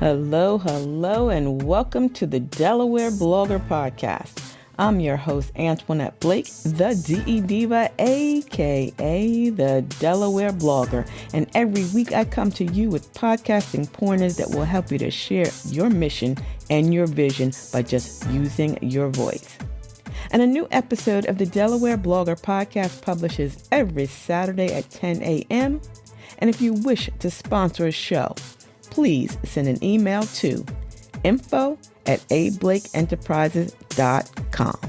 Hello, and welcome to the Delaware Blogger Podcast. I'm your host, Antoinette Blake, the DE Diva, aka the Delaware Blogger. And every week I come to you with podcasting pointers that will help you to share your mission and your vision by just using your voice. And a new episode of the Delaware Blogger Podcast publishes every Saturday at 10 a.m. And if you wish to sponsor a show, please send an email to info@ablakeenterprises.com.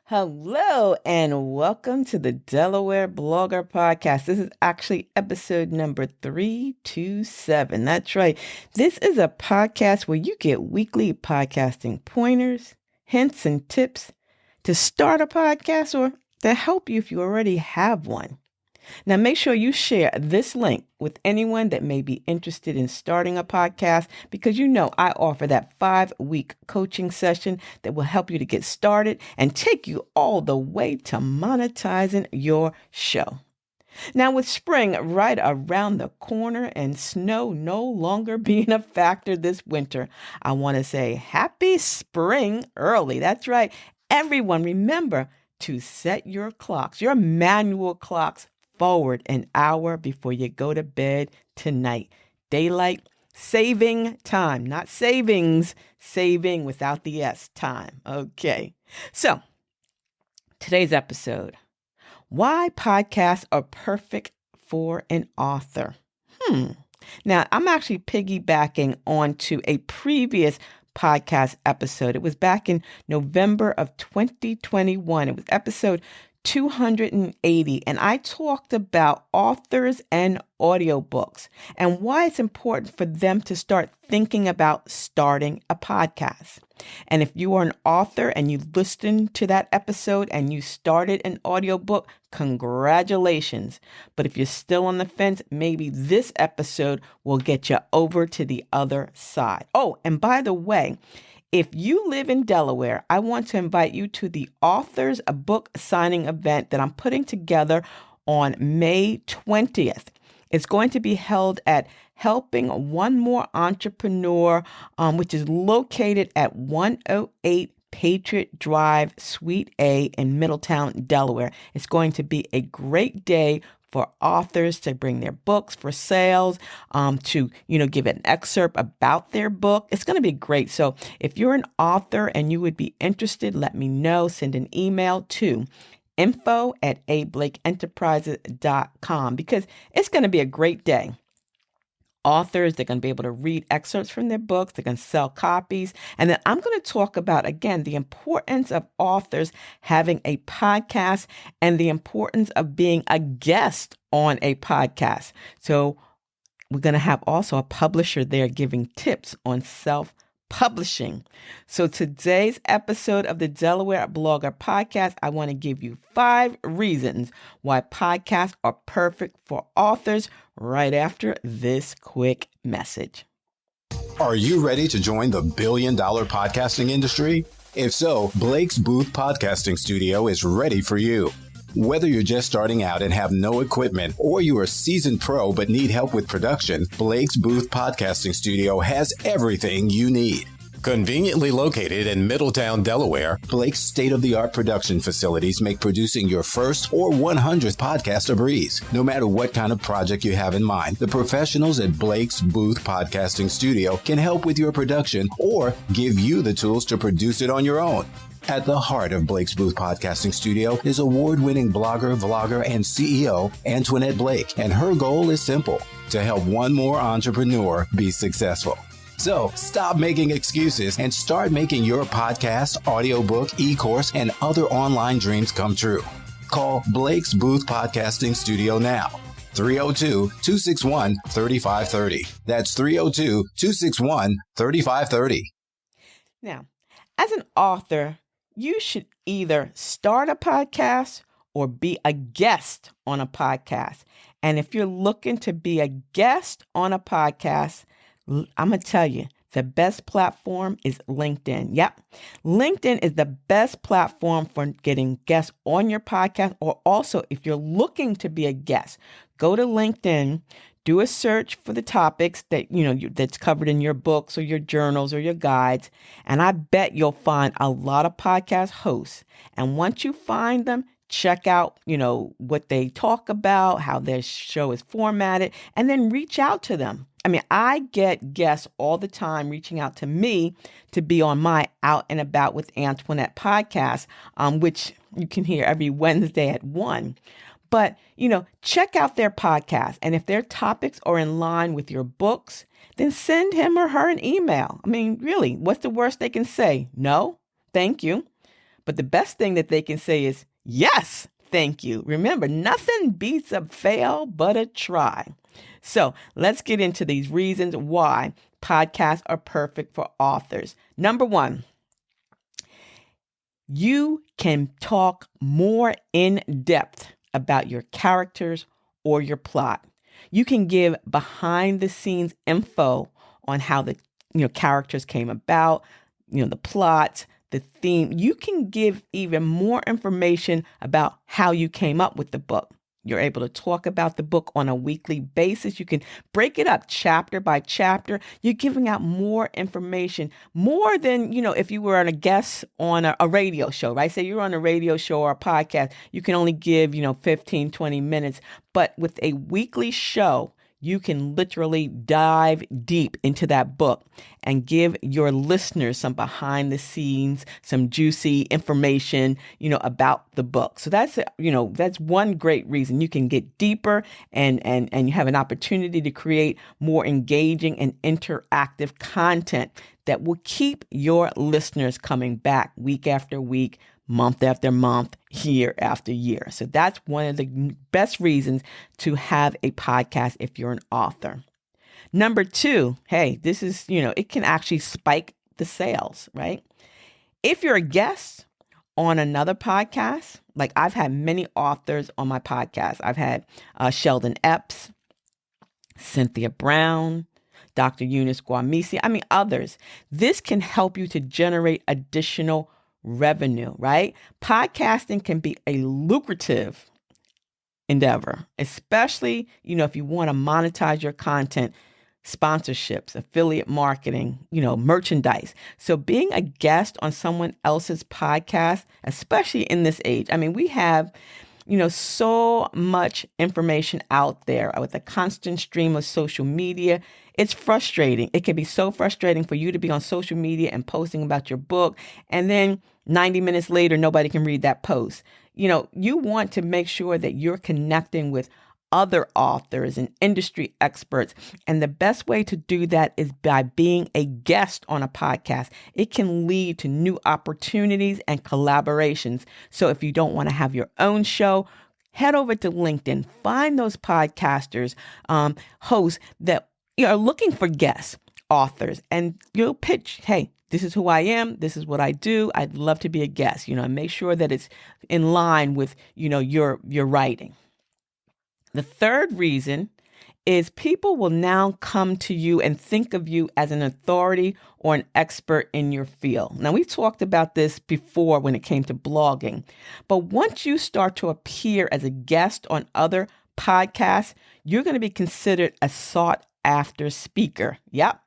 Hello, and welcome to the Delaware Blogger Podcast. This is actually episode number 327. That's right. This is a podcast where you get weekly podcasting pointers, hints, and tips to start a podcast or to help you if you already have one. Now, make sure you share this link with anyone that may be interested in starting a podcast, because you know I offer that 5-week coaching session that will help you to get started and take you all the way to monetizing your show. Now, with spring right around the corner and snow no longer being a factor this winter, I want to say happy spring early. That's right. Everyone, remember to set your clocks, your manual clocks, forward an hour before you go to bed tonight. Daylight saving time, not savings, saving without the S, time. Okay. So today's episode, why podcasts are perfect for an author. Now, I'm actually piggybacking onto a previous podcast episode. It was back in November of 2021. It was episode 280, and I talked about authors and audiobooks and why it's important for them to start thinking about starting a podcast. And if you are an author and you listened to that episode and you started an audiobook, congratulations. But if you're still on the fence, maybe this episode will get you over to the other side. Oh, and by the way, if you live in Delaware, I want to invite you to the Authors Book Signing event that I'm putting together on May 20th. It's going to be held at Helping One More Entrepreneur, which is located at 108 Patriot Drive, Suite A in Middletown, Delaware. It's going to be a great day for authors to bring their books for sales, to, give an excerpt about their book. It's going to be great. So if you're an author and you would be interested, let me know. Send an email to info@ablakeenterprises.com, because it's going to be a great day. Authors, they're going to be able to read excerpts from their books. They're going to sell copies. And then I'm going to talk about, again, the importance of authors having a podcast and the importance of being a guest on a podcast. So we're going to have also a publisher there giving tips on self-publishing. So today's episode of the Delaware Blogger Podcast, I want to give you 5 reasons why podcasts are perfect for authors right after this quick message. Are you ready to join the billion-dollar podcasting industry? If so, Blake's Booth Podcasting Studio is ready for you. Whether you're just starting out and have no equipment, or you're a seasoned pro but need help with production, Blake's Booth Podcasting Studio has everything you need. Conveniently located in Middletown, Delaware, Blake's state-of-the-art production facilities make producing your first or 100th podcast a breeze. No matter what kind of project you have in mind, the professionals at Blake's Booth Podcasting Studio can help with your production or give you the tools to produce it on your own. At the heart of Blake's Booth Podcasting Studio is award-winning blogger, vlogger, and CEO Antoinette Blake, and her goal is simple: to help one more entrepreneur be successful. So stop making excuses and start making your podcast, audiobook, e-course, and other online dreams come true. Call Blake's Booth Podcasting Studio now. 302-261-3530. That's 302-261-3530. Now, as an author, you should either start a podcast or be a guest on a podcast. And if you're looking to be a guest on a podcast, I'm going to tell you, the best platform is LinkedIn. Yep. LinkedIn is the best platform for getting guests on your podcast, or also if you're looking to be a guest, go to LinkedIn, do a search for the topics that, that's covered in your books or your journals or your guides. And I bet you'll find a lot of podcast hosts. And once you find them, check out, what they talk about, how their show is formatted, and then reach out to them. I mean, I get guests all the time reaching out to me to be on my Out and About with Antoinette podcast, which you can hear every Wednesday at 1. But, check out their podcast. And if their topics are in line with your books, then send him or her an email. I mean, really, what's the worst they can say? No, thank you. But the best thing that they can say is, yes, thank you. Remember, nothing beats a fail but a try. So let's get into these reasons why podcasts are perfect for authors. Number 1, you can talk more in depth about your characters or your plot. You can give behind the scenes info on how the characters came about, the plot, the theme. You can give even more information about how you came up with the book. You're able to talk about the book on a weekly basis. You can break it up chapter by chapter. You're giving out more information, more than, if you were on a guest on a radio show, right? Say you're on a radio show or a podcast, you can only give, 15, 20 minutes. But with a weekly show, you can literally dive deep into that book and give your listeners some behind the scenes, some juicy information, about the book. So that's one great reason you can get deeper and you have an opportunity to create more engaging and interactive content that will keep your listeners coming back week after week, month after month, year after year. So that's one of the best reasons to have a podcast if you're an author. Number 2, hey, this is, it can actually spike the sales, right? If you're a guest on another podcast, like I've had many authors on my podcast. I've had Sheldon Epps, Cynthia Brown, Dr. Eunice Guamisi, others. This can help you to generate additional revenue, right? Podcasting can be a lucrative endeavor, especially, if you want to monetize your content, sponsorships, affiliate marketing, merchandise. So being a guest on someone else's podcast, especially in this age, we have, so much information out there with a constant stream of social media. It's frustrating. It can be so frustrating for you to be on social media and posting about your book, and then 90 minutes later, nobody can read that post. You want to make sure that you're connecting with other authors and industry experts. And the best way to do that is by being a guest on a podcast. It can lead to new opportunities and collaborations. So if you don't want to have your own show, head over to LinkedIn, find those podcasters, hosts that are looking for guests, authors, and you'll pitch, hey, this is who I am. This is what I do. I'd love to be a guest, and make sure that it's in line with, your writing. The third reason is people will now come to you and think of you as an authority or an expert in your field. Now, we've talked about this before when it came to blogging, but once you start to appear as a guest on other podcasts, you're going to be considered a sought after speaker. Yep.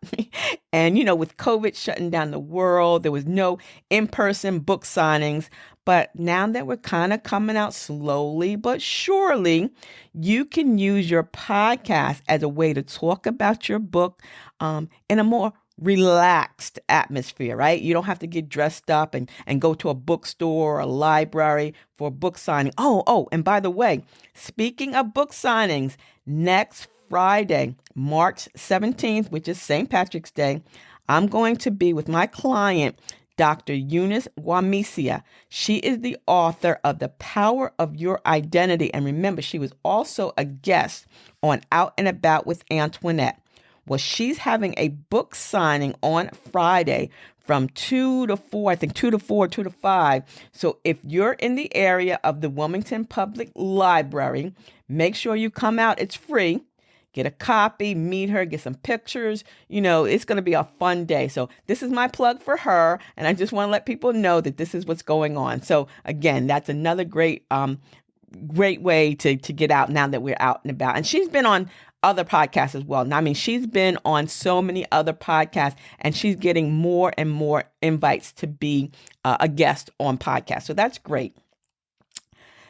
And, with COVID shutting down the world, there was no in-person book signings. But now that we're kind of coming out slowly but surely, you can use your podcast as a way to talk about your book in a more relaxed atmosphere, right? You don't have to get dressed up and go to a bookstore or a library for a book signing. Oh, and by the way, speaking of book signings, next Friday, March 17th, which is St. Patrick's Day, I'm going to be with my client, Dr. Eunice Guamisi. She is the author of The Power of Your Identity. And remember, she was also a guest on Out and About with Antoinette. Well, she's having a book signing on Friday from 2 to 4, I think 2 to 4, 2 to 5. So if you're in the area of the Wilmington Public Library, make sure you come out. It's free. get a copy, meet her, get some pictures. It's going to be a fun day. So this is my plug for her. And I just want to let people know that this is what's going on. So again, that's another great way to get out now that we're out and about. And she's been on other podcasts as well. Now, she's been on so many other podcasts, and she's getting more and more invites to be a guest on podcasts. So that's great.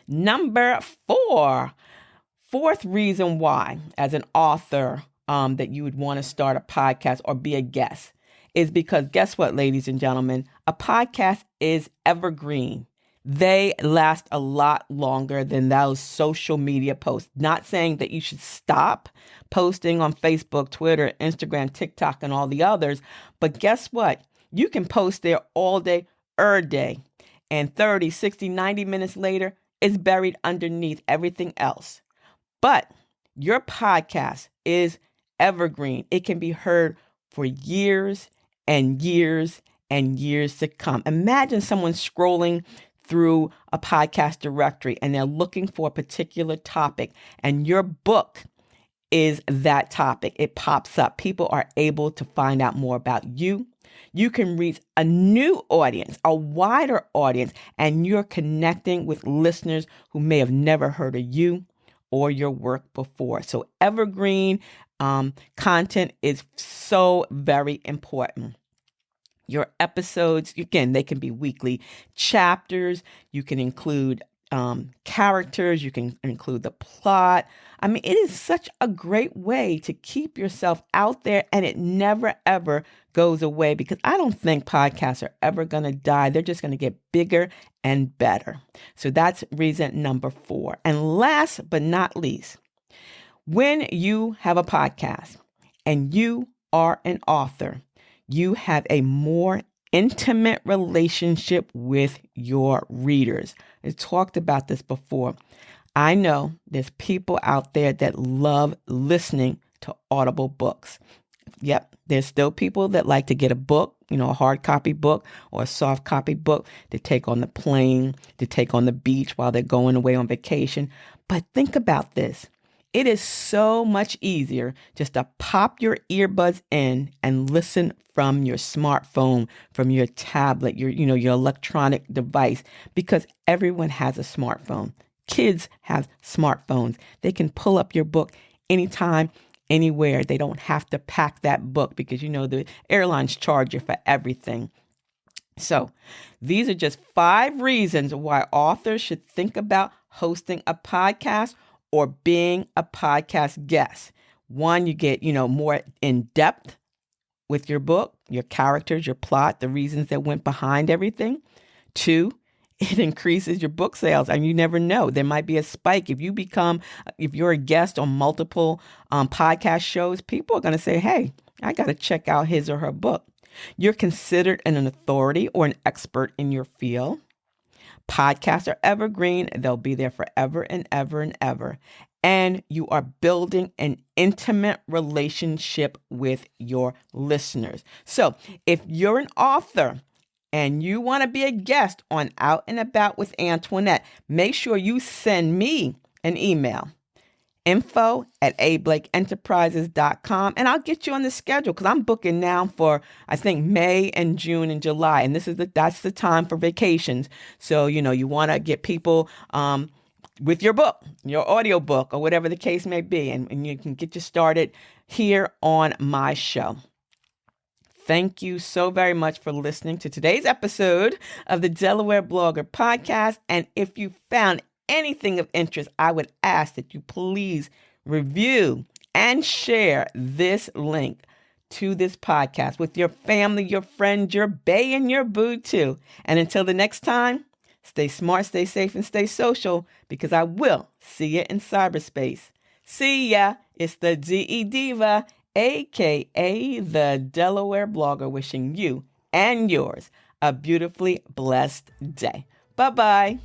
Number fourth reason why, as an author, that you would want to start a podcast or be a guest is because guess what, ladies and gentlemen, a podcast is evergreen. They last a lot longer than those social media posts. Not saying that you should stop posting on Facebook, Twitter, Instagram, TikTok, and all the others. But guess what? You can post there all day, every day. And 30, 60, 90 minutes later, it's buried underneath everything else. But your podcast is evergreen. It can be heard for years and years and years to come. Imagine someone scrolling through a podcast directory and they're looking for a particular topic, and your book is that topic. It pops up. People are able to find out more about you. You can reach a new audience, a wider audience, and you're connecting with listeners who may have never heard of you or your work before. So evergreen content is so very important. Your episodes, again, they can be weekly chapters. You can include characters. You can include the plot. It is such a great way to keep yourself out there, and it never, ever goes away, because I don't think podcasts are ever going to die. They're just going to get bigger and better. So that's reason number 4. And last but not least, when you have a podcast and you are an author, you have a more intimate relationship with your readers. I talked about this before. I know there's people out there that love listening to Audible books. Yep, there's still people that like to get a book, a hard copy book or a soft copy book to take on the plane, to take on the beach while they're going away on vacation. But think about this. It is so much easier just to pop your earbuds in and listen from your smartphone, from your tablet, your electronic device, because everyone has a smartphone. Kids have smartphones. They can pull up your book anytime, anywhere. They don't have to pack that book because, the airlines charge you for everything. So these are just 5 reasons why authors should think about hosting a podcast or being a podcast guest. 1, you get, more in depth with your book, your characters, your plot, the reasons that went behind everything. 2, it increases your book sales, and you never know. There might be a spike. If you're a guest on multiple podcast shows, people are going to say, hey, I got to check out his or her book. You're considered an authority or an expert in your field. Podcasts are evergreen. They'll be there forever and ever and ever. And you are building an intimate relationship with your listeners. So if you're an author and you want to be a guest on Out and About with Antoinette, make sure you send me an email, info@ablakeenterprises.com, and I'll get you on the schedule, because I'm booking now for, I think, May and June and July, and that's the time for vacations. So, you want to get people with your book, your audio book, or whatever the case may be, and you can get you started here on my show. Thank you so very much for listening to today's episode of the Delaware Blogger Podcast. And if you found anything of interest, I would ask that you please review and share this link to this podcast with your family, your friends, your bae, and your boo too. And until the next time, stay smart, stay safe, and stay social, because I will see you in cyberspace. See ya. It's the DE Diva, aka the Delaware Blogger, wishing you and yours a beautifully blessed day. Bye-bye.